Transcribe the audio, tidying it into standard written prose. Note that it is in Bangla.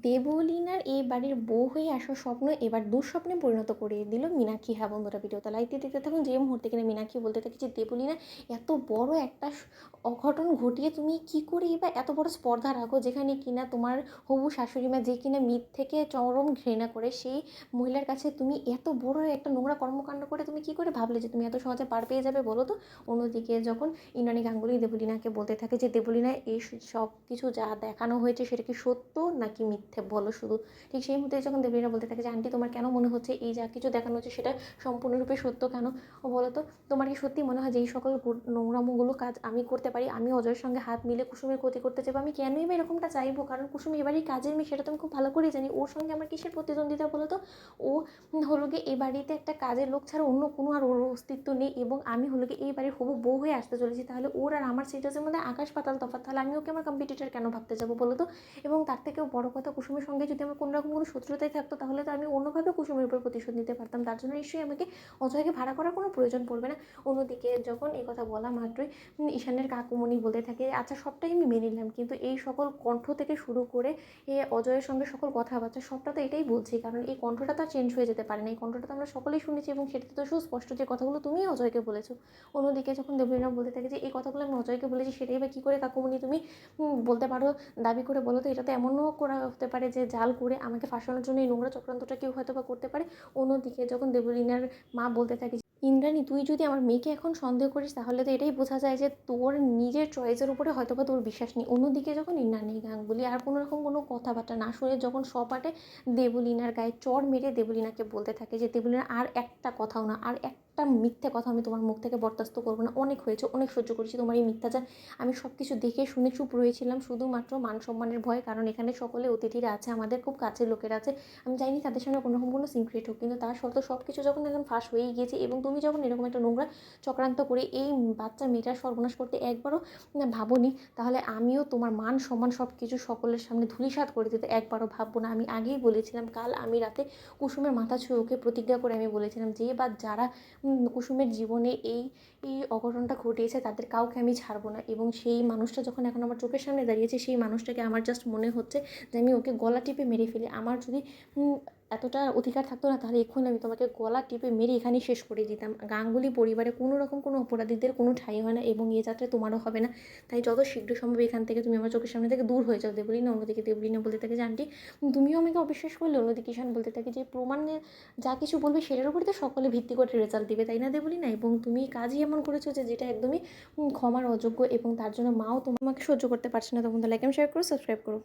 দেবলীনার এই বাড়ির বউ হয়ে আসার স্বপ্ন এবার দুঃস্বপ্নে পরিণত করে দিল মীনাক্ষী। হ্যাঁ বন্ধুরা, ভিডিওটা লাইক দিয়ে দেখতে থাকুন। যে মুহূর্তে কিনা মীনাক্ষী বলতে থাকে যে দেবলীনা এত বড় একটা অঘটন ঘটিয়ে তুমি কি করে এবার এত বড় স্পর্ধা রাখো, যেখানে কিনা তোমার হবু শাশুড়ি মা যে কিনা মিথ থেকে চরম ঘৃণা করে, সেই মহিলার কাছে তুমি এত বড় একটা নোংরা কর্মকাণ্ড করে তুমি কি করে ভাবলে যে তুমি এত সহজে পার পেয়ে যাবে বলো তো। অন্যদিকে যখন ইন্দ্রাণী গাঙ্গুলি দেবলীনাকে বলতে থাকে যে দেবলীনা এই সব কিছু যা দেখানো হয়েছে সেটা কি সত্য নাকি মিথ্যে বলো শুধু। ঠিক সেই মুহূর্তে যখন দেবলীনা বলতে থাকে যে আন্টি তোমার কেন মনে হচ্ছে এই যা কিছু দেখানো হচ্ছে সেটা সম্পূর্ণরূপে সত্য কেন, ও বলো তো। তোমার কি সত্যি মনে হয় যে এই সকল নোংরামোগুলো কাজ আমি করতে পারি? আমি অজয়ের সঙ্গে হাত মিলে কুসুমের ক্ষতি করতে চাইবো? আমি কেনই বা এরকমটা চাইবো? কারণ কুসুম এবারই কাজের মেয়ে, সেটা তো আমি খুব ভালো করেই জানি। ওর সঙ্গে আমার কিসের প্রতিদ্বন্দ্বিতা বলো তো। ও হলো গিয়ে এ বাড়িতে একটা কাজের লোক ছাড়া অন্য কোনো আর ওর অস্তিত্ব নেই, এবং আমি হলো গিয়ে এই বাড়ির হবু বউ হয়ে আসতে চলেছি। তাহলে ওর আর আমার স্টেটাসের মধ্যে আকাশ পাতাল তফাৎ। তাহলে আমি ওকে আমার কম্পিটিটর কেন ভাবতে যাবো বলো তো। এবং তার থেকেও বড় কথা, কুসুমের সঙ্গে যদি আমার কোনো রকম কোনো শত্রুতাই থাকতো তাহলে তো আমি অন্যভাবে কুসুমের উপর প্রতিশোধ নিতে পারতাম। তার জন্য নিশ্চয়ই আমাকে অজয়কে ভাড়া করার কোনো প্রয়োজন পড়বে না। অন্যদিকে যখন এই কথা বলা মাত্রই ঈশানের কাকুমণি বলতে থাকে আচ্ছা সবটাই আমি মেনে নিলাম, কিন্তু এই সকল কণ্ঠ থেকে শুরু করে অজয়ের সঙ্গে সকল কথাবার্তা সবটা তো এটাই বলছি, কারণ এই কণ্ঠটা তো আর চেঞ্জ হয়ে যেতে পারে না। এই কণ্ঠটা তো আমরা সকলেই শুনেছি এবং সেটাতে তো সুস্পষ্ট যে কথাগুলো তুমিই অজয়কে বলেছো। অন্যদিকে যখন দেবলীনা বলতে থাকে যে এই কথাগুলো আমি অজয়কে বলেছি, সেটাই বা কী করে কাকুমণি তুমি বলতে পারো, দাবি করে বলো তো। এটা তো এমনও করা হতে পারে যে জাল করে আমাকে ফাঁসানোর জন্য এই নোংরা চক্রান্তটা কেউ হয়তো বা করতে পারে। অন্যদিকে যখন দেবলীনার মা বলতে থাকে ইন্দ্রাণী তুই যদি আমার মেয়েকে এখন সন্দেহ করিস তাহলে তো এটাই বোঝা যায় যে তোর নিজের চয়েসের উপরে হয়তো বা তোর বিশ্বাস নেই। অন্যদিকে যখন ইন্দ্রাণী গাঙ্গুলি আর কোনো রকম কোনো কথাবার্তা না শুনে যখন সপাটে দেবলীনার গায়ে চড় মেরে দেবলীনাকে বলতে থাকে যে দেবলীনা আর একটা কথাও না, আর একটা মিথ্যে কথা আমি তোমার মুখ থেকে বরদাস্ত করবো না। অনেক হয়েছে, অনেক সহ্য করেছি তোমার এই মিথ্যাচার। আমি সব কিছু দেখে শুনে চুপ রয়েছিলাম শুধুমাত্র মান সম্মানের ভয়ে, কারণ এখানে সকলে অতিথিরা আছে, আমাদের খুব কাছের লোকেরা আছে। আমি চাইনি তাদের সামনে কোনো রকম কোনো সিক্রেট হোক, কিন্তু তার সত্ত্বেও সব কিছু যখন এখন ফাঁস হয়েই গিয়েছে এবং তুমি যখন এরকম একটা নোংরা চক্রান্ত করে এই বাচ্চা মেয়েটার সর্বনাশ করতে একবারও ভাবোনি, তাহলে আমিও তোমার মান সম্মান সব কিছু সকলের সামনে ধূলিসাৎ করে দিতে একবারও ভাববো না। আমি আগেই বলেছিলাম, কাল আমি রাতে কুসুমের মাথা ছুঁয়ে ওকে প্রতিজ্ঞা করে আমি বলেছিলাম যে বা যারা কুসুমের জীবনে এই এই অঘটনটা ঘটিয়েছে তাদের কাউকে আমি ছাড়বো না। এবং সেই মানুষটা যখন এখন আমার চোখের সামনে দাঁড়িয়েছে, সেই মানুষটাকে আমার জাস্ট মনে হচ্ছে যে আমি ওকে গলা টিপে মেরে ফেলি। আমার যদি এতটা অধিকার থাকতো না তাহলে এক্ষুনি আমি তোমাকে গলা টিপে মেরে এখানেই শেষ করে দিতাম। গাঙ্গুলি পরিবারে কোনো রকম কোনো অপরাধীদের কোনো ঠাঁই হয় না এবং এ যাত্রায় তোমারও হবে না। তাই যত শীঘ্র সম্ভব এখান থেকে তুমি আমার চোখের সামনে থেকে দূর হয়ে যাও দেবলীনা। অন্যদিকে দেবলীনা বলতে থাকে যে আন্টি তুমিও আমাকে অবিশ্বাস করলে। অন্যদিকে ঈশান বলতে থাকে যে প্রমাণে যা কিছু বলবে সেটার উপরে তো সকলে ভিত্তি করে রেজাল্ট দিবে, তাই না দেবলীনা? এবং তুমি কাজই এমন করেছো যে যেটা একদমই ক্ষমার অযোগ্য, এবং তার জন্য মাও তোমাকে সহ্য করতে পারছে না। তখন তো লাইক এন্ড শেয়ার করো, সাবস্ক্রাইব করো।